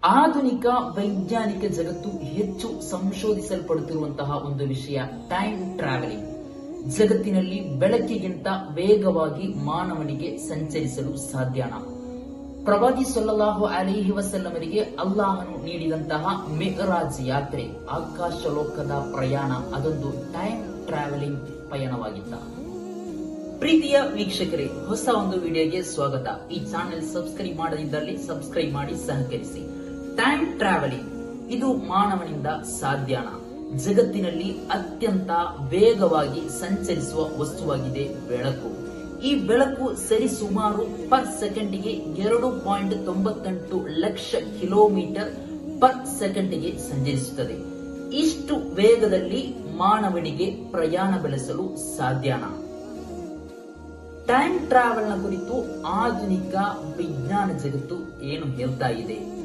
ಆಧುನಿಕ ವೈಜ್ಞಾನಿಕ ಜಗತ್ತು ಹೆಚ್ಚು ಸಂಶೋಧಿಸಲ್ಪಡುತ್ತಿರುವಂತಹ ಒಂದು ವಿಷಯ ಟೈಮ್ ಟ್ರಾವೆಲಿಂಗ್. ಜಗತ್ತಿನಲ್ಲಿ ಬೆಳಕಿಗಿಂತ ವೇಗವಾಗಿ ಮಾನವನಿಗೆ ಸಂಚರಿಸಲು ಸಾಧ್ಯನಾ? ಪ್ರವಾದಿ ಸಲ್ಲಲ್ಲಾಹು ಅಲೈಹಿ ವಸಲ್ಲಮರಿಗೆ ಅಲ್ಲಾಹನು ನೀಡಿದಂತಹ ಮೆಹರಾಜ್ ಯಾತ್ರೆ, ಆಕಾಶ ಲೋಕದ ಪ್ರಯಾಣ, ಅದೊಂದು ಟೈಮ್ ಟ್ರಾವೆಲಿಂಗ್ ಪಯಣವಾಗಿತ್ತ. ಪ್ರೀತಿಯ ವೀಕ್ಷಕರೇ, ಹೊಸ ಒಂದು ವಿಡಿಯೋಗೆ ಸ್ವಾಗತ. ಈ ಚಾನೆಲ್ ಸಬ್ಸ್ಕ್ರೈಬ್ ಮಾಡದಿದ್ದಲ್ಲಿ ಸಬ್ಸ್ಕ್ರೈಬ್ ಮಾಡಿ ಸಹಕರಿಸಿ. ಟೈಮ್ ಟ್ರಾವೆಲಿಂಗ್ ಇದು ಮಾನವನಿಂದ ಸಾಧ್ಯನಾ? ಜಗತ್ತಿನಲ್ಲಿ ಅತ್ಯಂತ ವೇಗವಾಗಿ ಸಂಚರಿಸುವ ವಸ್ತುವಾಗಿದೆ ಬೆಳಕು. ಈ ಬೆಳಕು ಸರಿಸುಮಾರು ಪರ್ ಸೆಕೆಂಡ್ಗೆ 2.98 ಲಕ್ಷ ಕಿಲೋಮೀಟರ್ ಪರ್ ಸೆಕೆಂಡ್ಗೆ ಸಂಚರಿಸುತ್ತದೆ. ಇಷ್ಟು ವೇಗದಲ್ಲಿ ಮಾನವನಿಗೆ ಪ್ರಯಾಣ ಬೆಳೆಸಲು ಸಾಧ್ಯನಾ? ಟೈಮ್ ಟ್ರಾವೆಲ್ ನ ಕುರಿತು ಆಧುನಿಕ ವಿಜ್ಞಾನ ಜಗತ್ತು ಏನು ಹೇಳ್ತಾ ಇದೆ?